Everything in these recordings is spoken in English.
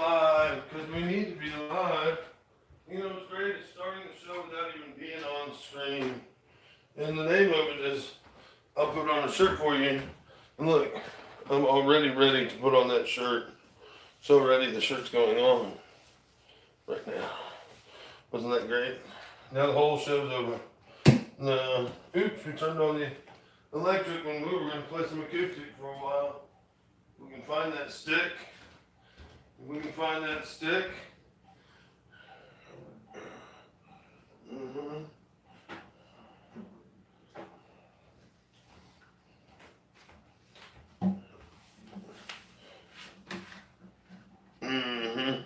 live because we need to be live. You know, it's great at starting the show without even being on screen. And the name of it is, I'll put on a shirt for you. And look, I'm already ready to put on that shirt. So ready, the shirt's going on right now. Wasn't that great? Now the whole show's over. No, oops, we turned on the electric when we were going to play some acoustic for a while. We can find that stick. We can find that stick. Mm-hmm. Mm-hmm.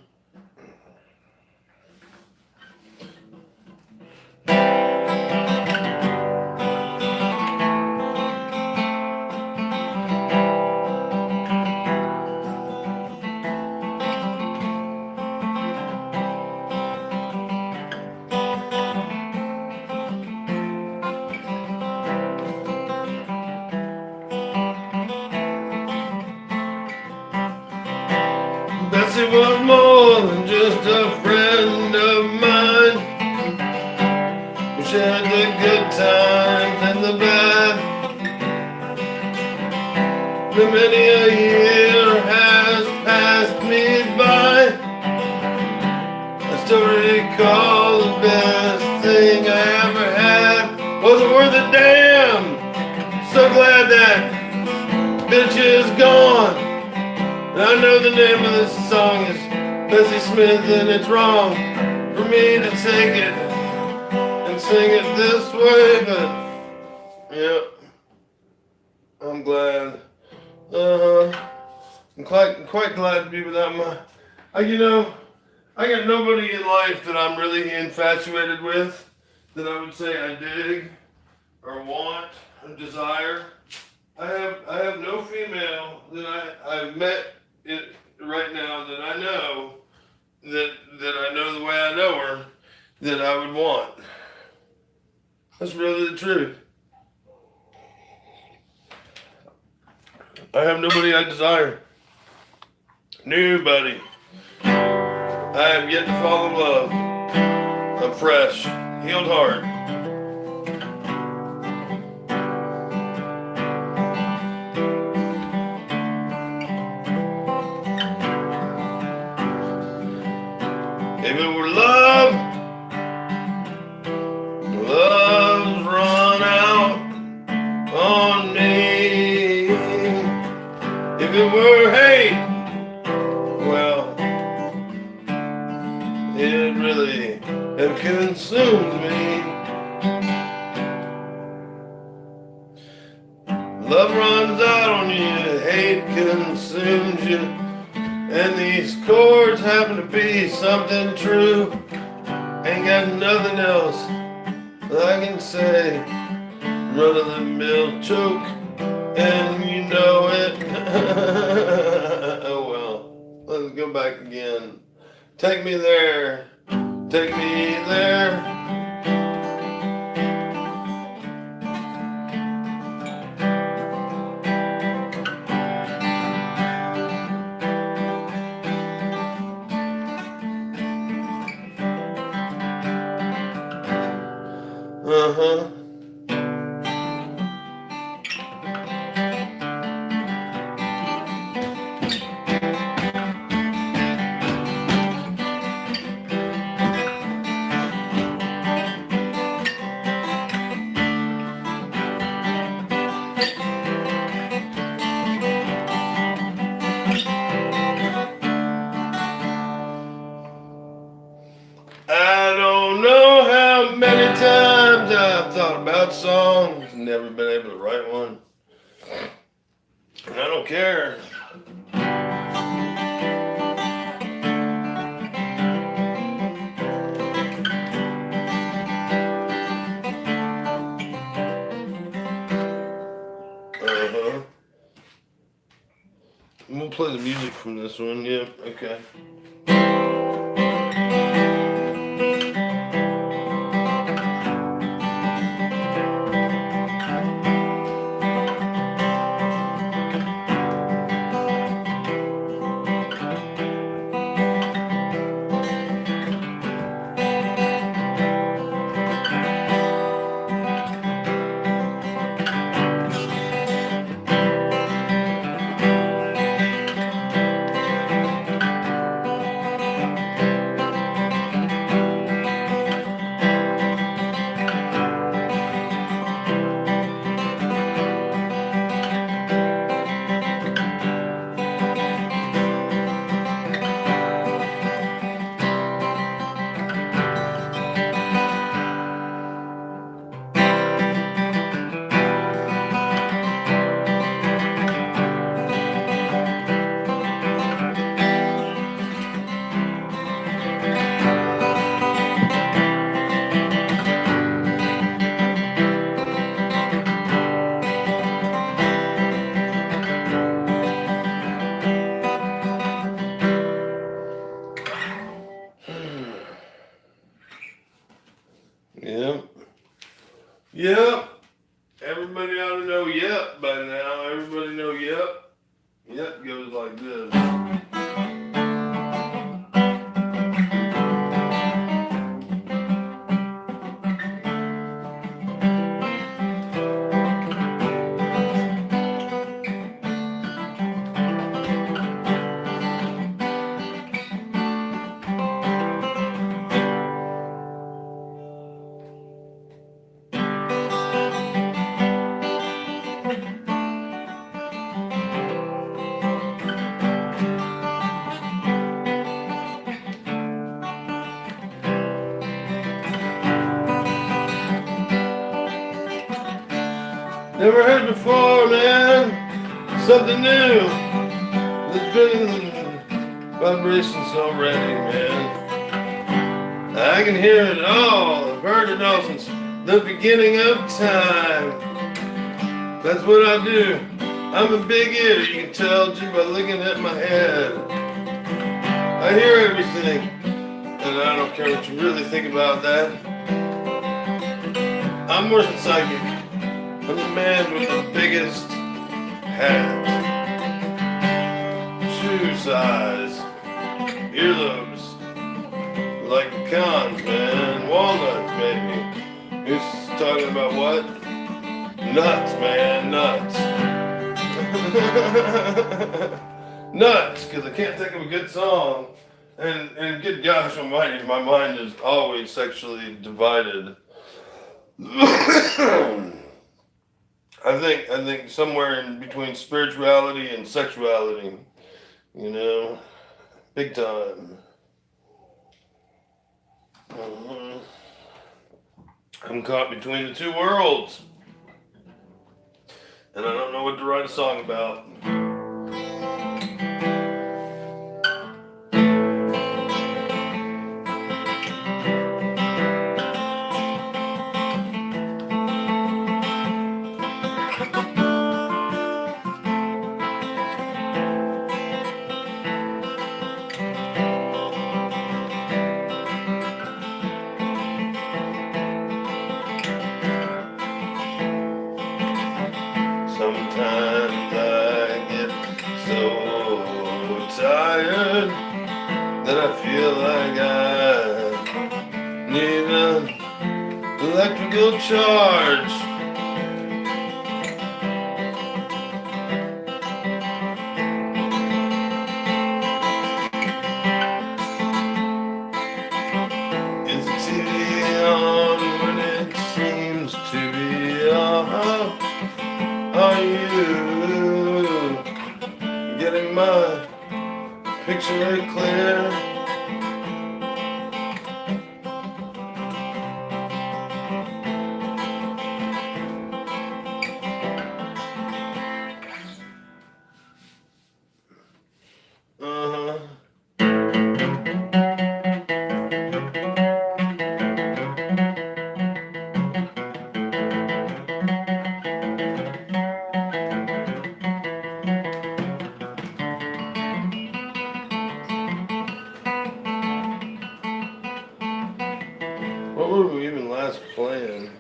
Bessie was more than just a friend of mine. We shared the good times and the bad. And many a year has passed me by. I still recall the best thing I ever had. Was it worth a damn? So glad that bitch is gone. And I know the name of this song is Bessie Smith, and it's wrong for me to take it and sing it this way, but yeah, I'm glad. I'm quite glad to be without I got nobody in life that I'm really infatuated with that I would say I dig or want or desire. I have no female that I've met right now that I know that I know the way I know her that I would want. That's really the truth. I have nobody I desire. Nobody. I have yet to fall in love. I'm fresh, healed heart. If it were love, love's run out on me. If it were hate, well, it really have consumed me. Love runs out on you, hate consumes you. And these chords happen to be something true. Ain't got nothing else that I can say. Run of the mill choke, and you know it. Oh well, let's go back again. Take me there, take me there. Uh-huh. I don't know how many times I've thought about songs, never been able to write one. And I don't care. Uh-huh. I'm gonna play the music from this one, yeah, okay. Never heard before, man. Something new. There's been vibrations already, man. I can hear it all. I've heard it all since the beginning of time. That's what I do. I'm a big ear, you can tell just by looking at my head. I hear everything, and I don't care what you really think about that. I'm more than psychic. I'm the man with the biggest hat. Shoe size, earlobes, like pecans, man, walnuts, maybe. Who's talking about what? Nuts, man, nuts. Nuts, because I can't think of a good song. And good gosh almighty, my mind is always sexually divided. I think somewhere in between spirituality and sexuality, you know, big time. I'm caught between the two worlds, and I don't know what to write a song about. Sometimes I get so tired that I feel like I need an electrical charge. Is the TV on when it seems to be off? Are you getting my picture very clear? Uh-huh. What were we even last playing?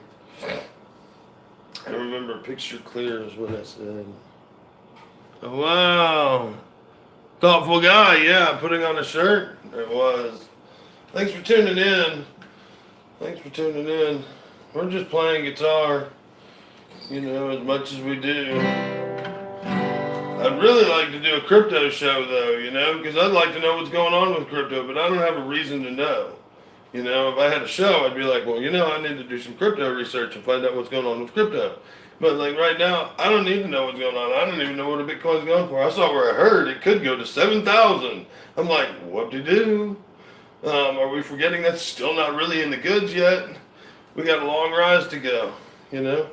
I remember picture clear is what I said. Oh, wow. Thoughtful guy, yeah, putting on a shirt. It was. Thanks for tuning in. Thanks for tuning in. We're just playing guitar, you know, as much as we do. I'd really like to do a crypto show, though, you know, because I'd like to know what's going on with crypto, but I don't have a reason to know. You know, if I had a show, I'd be like, well, you know, I need to do some crypto research and find out what's going on with crypto. But like right now, I don't need to know what's going on. I don't even know what a Bitcoin's going for. I saw where I heard it could go to 7,000. I'm like, whoop-de-doo. Are we forgetting that's still not really in the goods yet? We got a long rise to go, you know?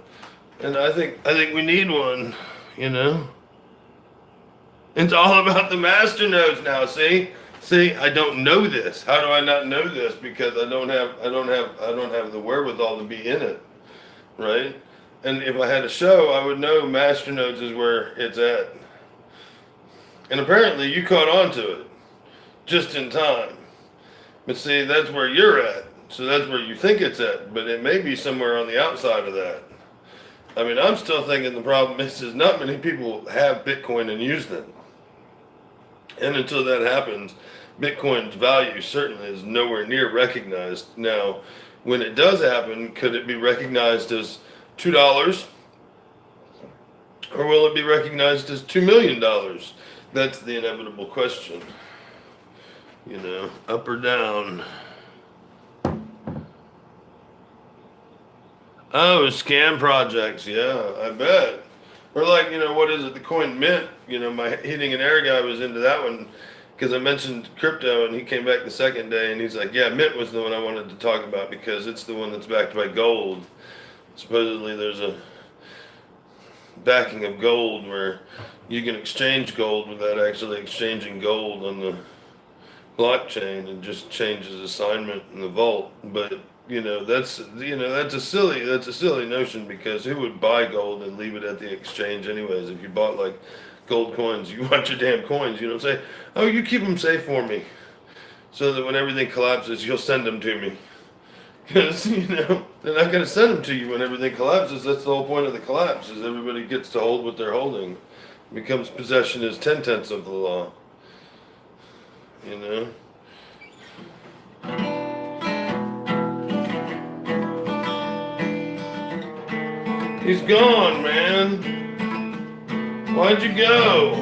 And I think we need one, you know? It's all about the master nodes now, see? See, I don't know this. How do I not know this? Because I don't have the wherewithal to be in it, right? And if I had a show, I would know masternodes is where it's at. And apparently, you caught on to it just in time. But see, that's where you're at. So that's where you think it's at. But it may be somewhere on the outside of that. I mean, I'm still thinking the problem is not many people have Bitcoin and use them. And until that happens, Bitcoin's value certainly is nowhere near recognized. Now, when it does happen, could it be recognized as $2? Or will it be recognized as $2 million? That's the inevitable question. You know, up or down. Oh, scam projects, yeah, I bet. Or like, you know, what is it, the coin Mint? You know, my heating and air guy was into that one because I mentioned crypto and he came back the second day and he's like, yeah, Mint was the one I wanted to talk about because it's the one that's backed by gold. Supposedly there's a backing of gold where you can exchange gold without actually exchanging gold on the blockchain, and just changes assignment in the vault. But that's a silly notion, because who would buy gold and leave it at the exchange anyways? If you bought like gold coins, you want your damn coins, you know what I'm saying? Oh, you keep them safe for me, so that when everything collapses, you'll send them to me. Because they're not going to send them to you when everything collapses. That's the whole point of the collapse, is everybody gets to hold what they're holding. Becomes possession is 10/10 of the law. You know. He's gone, man. Why'd you go?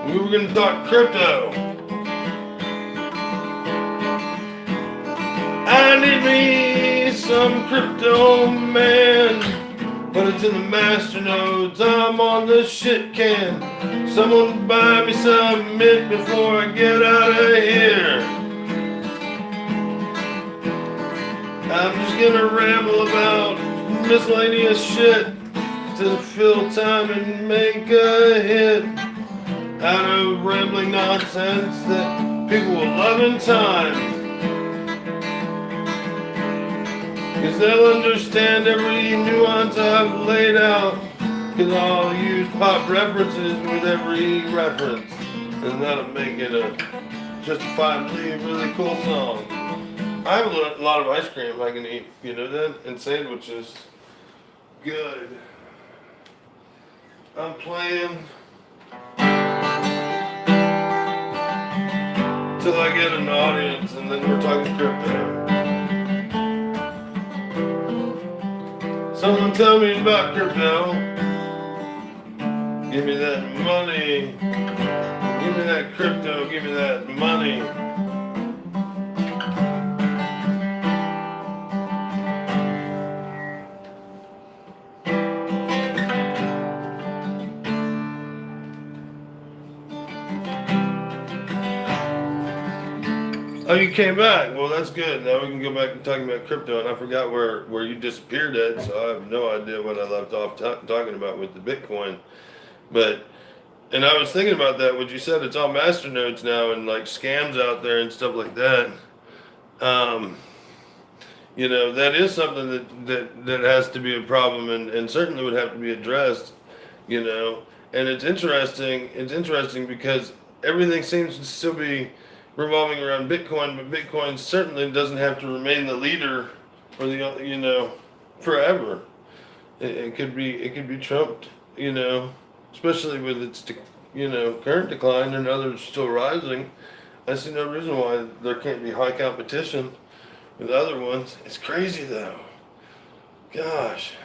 We were gonna talk crypto. I need me some crypto, man, but it's in the master nodes. I'm on the shit can. Someone buy me some mint before I get out of here. I'm just gonna ramble about miscellaneous shit to fill time and make a hit out of rambling nonsense that people will love in time. Cause they'll understand every nuance I've laid out. Cause I'll use pop references with every reference, and that'll make it a justifiably really cool song. I have a lot of ice cream I can eat, you know that? And sandwiches. Good. I'm playing till I get an audience, and then we're talking crypto. Someone tell me about crypto. Give me that money. Give me that crypto. Give me that money. Oh, you came back. Well, that's good. Now we can go back and talking about crypto. And I forgot where you disappeared at, so I have no idea what I left off talking about with the Bitcoin. And I was thinking about that. What you said, it's all masternodes now, and like scams out there and stuff like that. That is something that has to be a problem, and certainly would have to be addressed. And it's interesting. It's interesting because everything seems to still be revolving around Bitcoin, but Bitcoin certainly doesn't have to remain the leader for forever. It could be trumped, especially with its current decline and others still rising. I see no reason why there can't be high competition with other ones. It's crazy though. Gosh,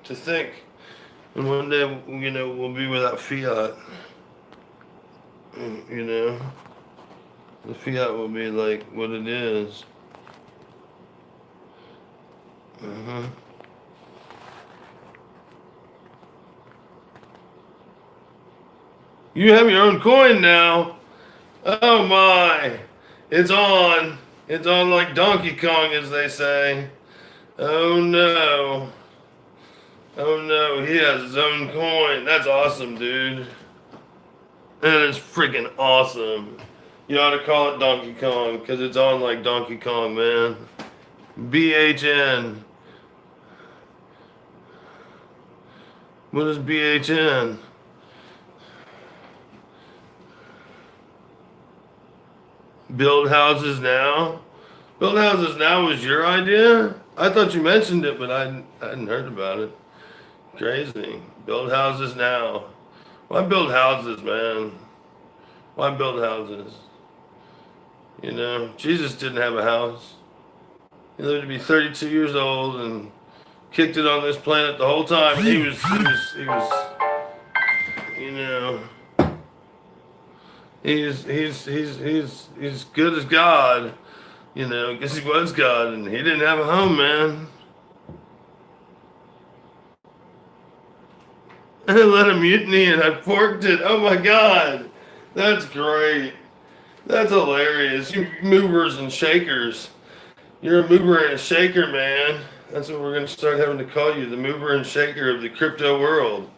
to think, and one day we'll be without fiat. The fiat will be like what it is. You have your own coin now. Oh my. It's on. It's on like Donkey Kong, as they say. Oh no. Oh no, he has his own coin. That's awesome, dude. That is freaking awesome. You ought to call it Donkey Kong, because it's on like Donkey Kong, man. BHN. What is BHN? Build houses now? Build houses now was your idea? I thought you mentioned it, but I hadn't heard about it. Crazy. Build houses now. Why build houses, man? Why build houses? Jesus didn't have a house. He lived to be 32 years old and kicked it on this planet the whole time. And he was he's good as God, because he was God, and he didn't have a home, man. And I let a mutiny and I forked it. Oh my God, that's great. That's hilarious. You movers and shakers. You're a mover and a shaker, man. That's what we're going to start having to call you, the mover and shaker of the crypto world.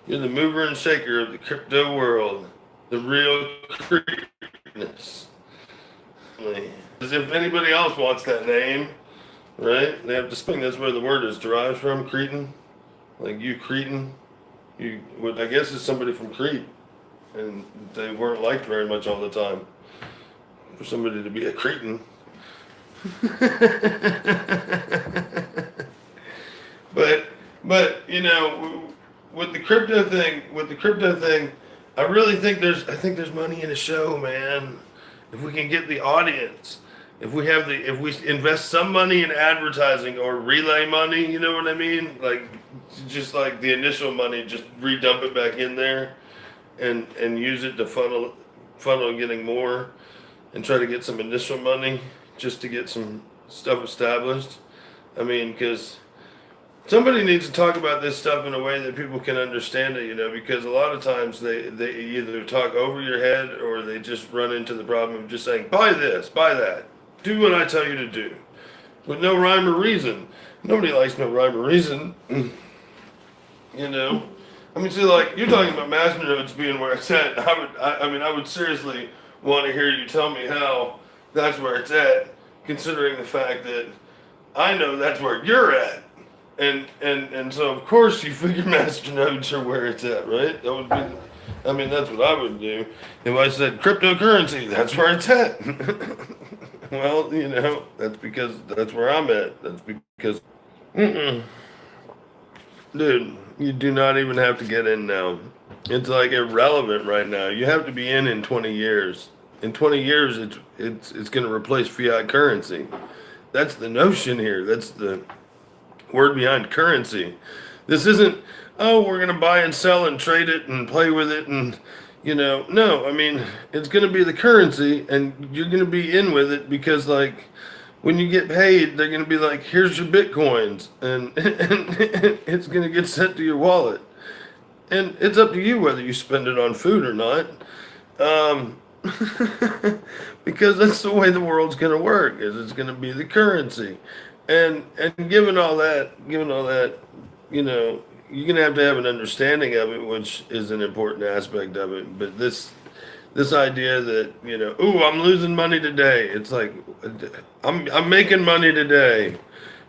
You're the mover and shaker of the crypto world. The real Cretinus. As if anybody else wants that name, right? They have to spring. That's where the word is derived from, Cretan. Like you, Cretan. You, I guess it's somebody from Crete, and they weren't liked very much all the time. For somebody to be a Cretan. but you know, with the crypto thing, I really think there's money in the show, man. If we can get the audience, if we invest some money in advertising or relay money, you know what I mean? Like just like the initial money, just redump it back in there and use it to funnel getting more and try to get some initial money just to get some stuff established. I mean, because somebody needs to talk about this stuff in a way that people can understand it, you know, because a lot of times they either talk over your head or they just run into the problem of just saying, buy this, buy that, do what I tell you to do, with no rhyme or reason. Nobody likes no rhyme or reason, you know. I mean, see, like, you're talking about Masternodes being where it's at. I would seriously want to hear you tell me how that's where it's at, considering the fact that I know that's where you're at. And so of course you figure Masternodes are where it's at, right? That would be, I mean, that's what I would do. If I said cryptocurrency, that's where it's at. Well, you know, that's because that's where I'm at. That's because, dude, you do not even have to get in now. It's like irrelevant right now. You have to be in 20 years. In 20 years, it's going to replace fiat currency. That's the notion here. That's the word behind currency. This isn't, oh, we're going to buy and sell and trade it and play with it and, you know, no, I mean, it's going to be the currency and you're going to be in with it because, like, when you get paid, they're going to be like, here's your Bitcoins and it's going to get sent to your wallet. And it's up to you whether you spend it on food or not. Because that's the way the world's going to work, is it's going to be the currency. And given all that, you know, you're going to have an understanding of it, which is an important aspect of it. But this idea that, you know, ooh, I'm losing money today. It's like, I'm making money today.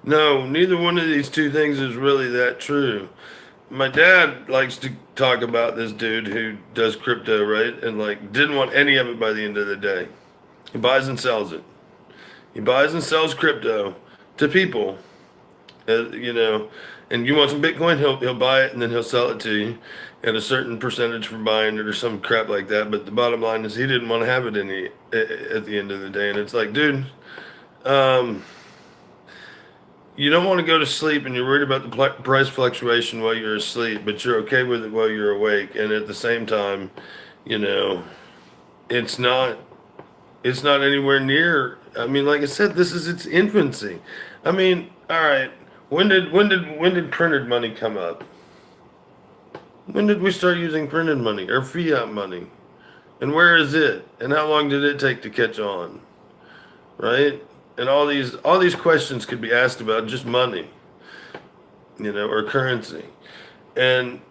No, neither one of these two things is really that true. My dad likes to talk about this dude who does crypto, right? And like didn't want any of it by the end of the day. He buys and sells it. He buys and sells crypto to people, you know. And you want some Bitcoin, he'll buy it and then he'll sell it to you at a certain percentage for buying it or some crap like that. But the bottom line is he didn't want to have it at the end of the day. And it's like, dude, you don't want to go to sleep and you're worried about the price fluctuation while you're asleep, but you're okay with it while you're awake. And at the same time, you know, it's not anywhere near. I mean, like I said, this is its infancy. I mean, all right, when did printed money come up? When did we start using printed money or fiat money? And where is it? And how long did it take to catch on? Right? And all these questions could be asked about just money, you know, or currency. And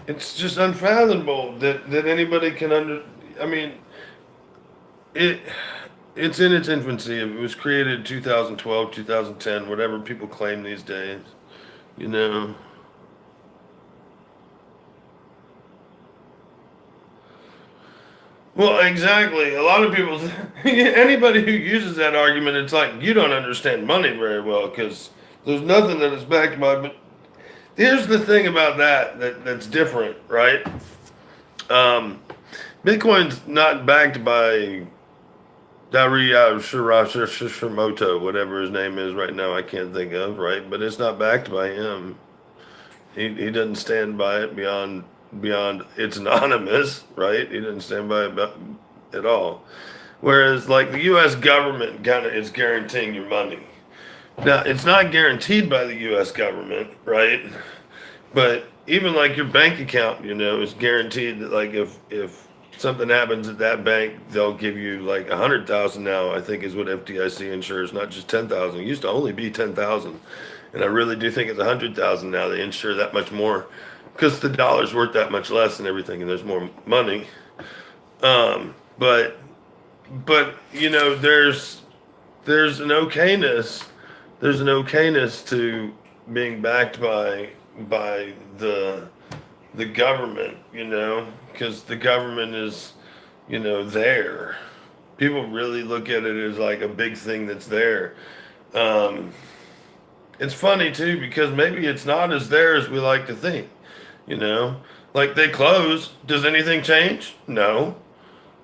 it's just unfathomable that anybody can I mean, it's in its infancy. It was created in 2012, 2010, whatever people claim these days, you know. Well, exactly. A lot of people, anybody who uses that argument, it's like you don't understand money very well because there's nothing that is backed by. But here's the thing about that's different, right? Bitcoin's not backed by Daria Shiramoto, whatever his name is right now. I can't think of, right? But it's not backed by him. He doesn't stand by it beyond it's anonymous, right? He doesn't stand by it at all. Whereas like the US government kind of is guaranteeing your money. Now, it's not guaranteed by the US government, right? But even like your bank account, you know, is guaranteed that like if something happens at that bank, they'll give you like 100,000 now, I think is what FDIC insures, not just 10,000. It used to only be 10,000. And I really do think it's 100,000 now. They insure that much more because the dollar's worth that much less and everything, and there's more money. But you know, there's an okayness. There's an okayness to being backed by the government, you know, because the government is, you know, there. People really look at it as like a big thing that's there. Um, it's funny too because maybe it's not as there as we like to think, you know. Like they close, does anything change? No.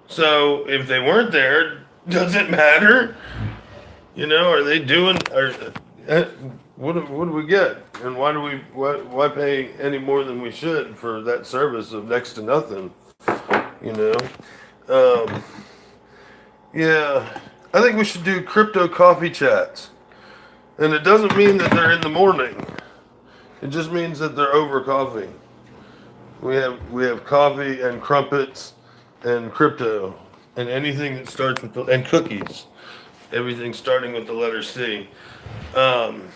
So if they weren't there, does it matter? You know, are they doing? Uh, what do we get? And why pay any more than we should for that service of next to nothing? You know, um, yeah. I think we should do crypto coffee chats, and it doesn't mean that they're in the morning. It just means that they're over coffee. We have coffee and crumpets and crypto and anything that starts with and cookies. Everything starting with the letter C. Um,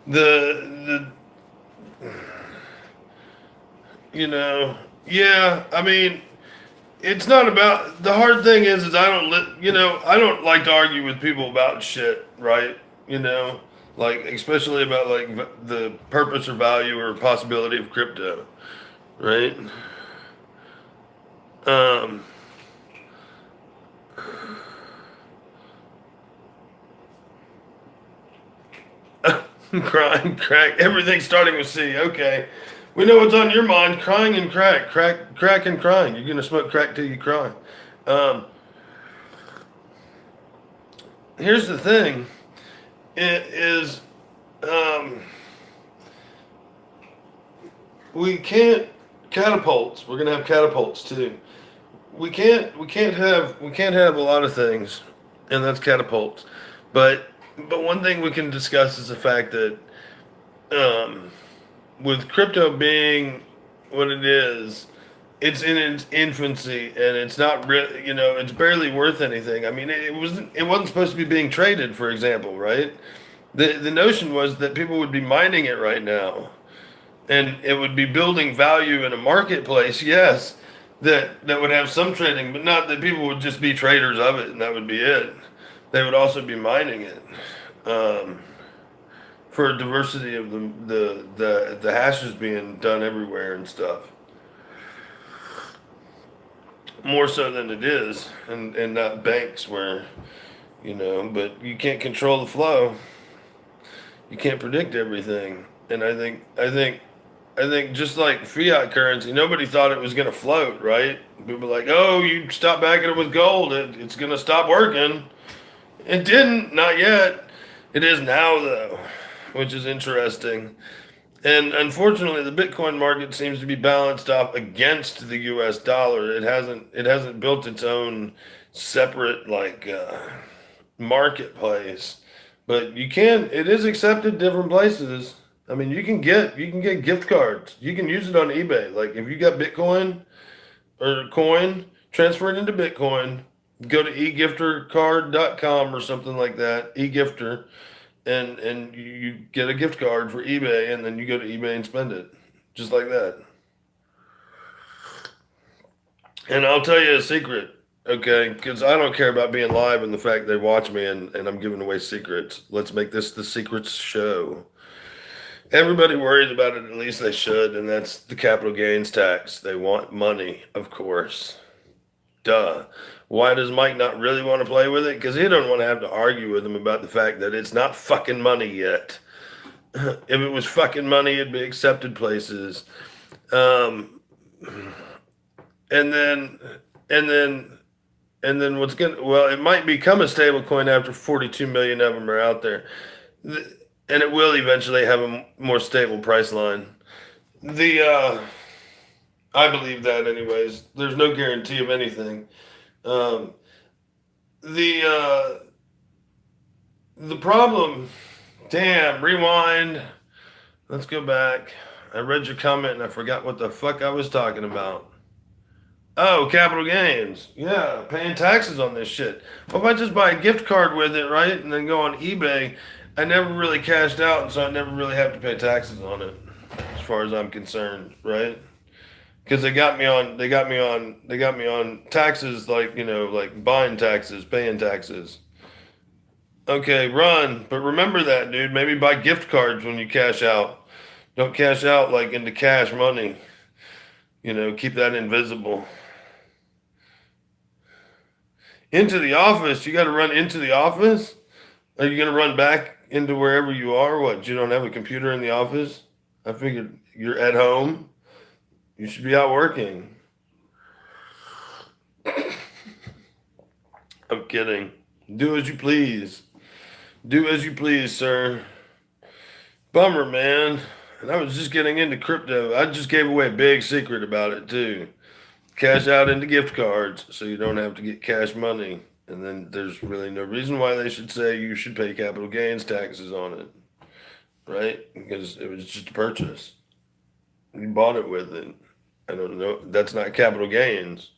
the you know, yeah, I mean, it's not about the hard thing is I don't you know, I don't like to argue with people about shit, right? You know, like especially about like the purpose or value or possibility of crypto, right? Um crying, crack, everything starting with C. Okay. We know what's on your mind. Crying and crack and crying. You're gonna smoke crack till you cry. Um, here's the thing. It is um, we can't catapults. We're gonna have catapults too. We can't have a lot of things, and that's catapults. But one thing we can discuss is the fact that um, with crypto being what it is, it's in its infancy and it's not really, you know, it's barely worth anything. I mean, it wasn't supposed to be being traded, for example, right? The notion was that people would be mining it right now and it would be building value in a marketplace, yes, that would have some trading, but not that people would just be traders of it and that would be it. They would also be mining it. Um, for a diversity of the hashes being done everywhere and stuff. More so than it is, and not banks where, you know, but you can't control the flow. You can't predict everything. And I think just like fiat currency, nobody thought it was gonna float, right? People were like, oh, you stop backing it with gold, it's gonna stop working. It didn't, not yet. It is now though, which is interesting. And unfortunately, the Bitcoin market seems to be balanced off against the U.S. dollar. It hasn't built its own separate like marketplace. But you can. It is accepted different places. I mean, you can get gift cards. You can use it on eBay. Like if you got Bitcoin or coin, transfer it into Bitcoin. Go to egiftercard.com or something like that. Egifter and you get a gift card for eBay, and then you go to eBay and spend it, just like that. And I'll tell you a secret, okay? Because I don't care about being live and the fact they watch me and I'm giving away secrets. Let's make this the secrets show. Everybody worries about it, at least they should, and that's the capital gains tax. They want money, of course. Duh. Why does Mike not really want to play with it? Because he don't want to have to argue with him about the fact that it's not fucking money yet. If it was fucking money, it'd be accepted places. Um, and then, and then, and then what's gonna? Well, it might become a stable coin after 42 million of them are out there, and it will eventually have a more stable price line. The I believe that, anyways. There's no guarantee of anything. Um, the the problem. Damn, rewind. Let's go back. I read your comment and I forgot what the fuck I was talking about. Oh, capital gains. Yeah, paying taxes on this shit. Well, if I just buy a gift card with it, right, and then go on eBay, I never really cashed out, and so I never really have to pay taxes on it, as far as I'm concerned, right? Because they got me on taxes, like, like buying taxes, paying taxes. Okay, run, but remember that, dude. Maybe buy gift cards when you cash out. Don't cash out like into cash money. Keep that invisible. Into the office. You got to run into the office? Are you going to run back into wherever you are? What? You don't have a computer in the office? I figured you're at home. You should be out working. I'm kidding. Do as you please. Do as you please, sir. Bummer, man. And I was just getting into crypto. I just gave away a big secret about it, too. Cash out into gift cards so you don't have to get cash money. And then there's really no reason why they should say you should pay capital gains taxes on it, right? Because it was just a purchase. You bought it with it. I don't know. That's not capital gains.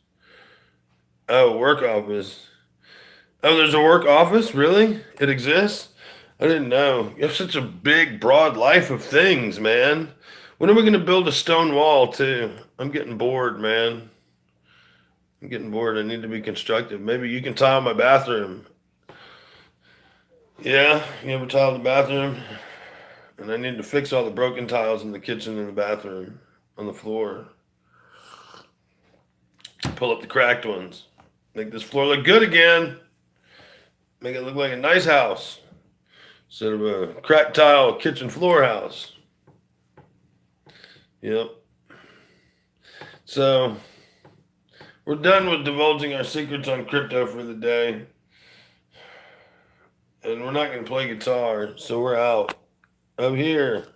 Oh, work office. Oh, there's a work office? Really? It exists? I didn't know. You have such a big, broad life of things, man. When are we going to build a stone wall, too? I'm getting bored, man. I'm getting bored. I need to be constructive. Maybe you can tile my bathroom. Yeah, you ever tile the bathroom? And I need to fix all the broken tiles in the kitchen and the bathroom on the floor. Pull up the cracked ones. Make this floor look good again. Make it look like a nice house instead of a cracked tile kitchen floor house. Yep. So we're done with divulging our secrets on crypto for the day. And we're not going to play guitar, so we're out. I'm here.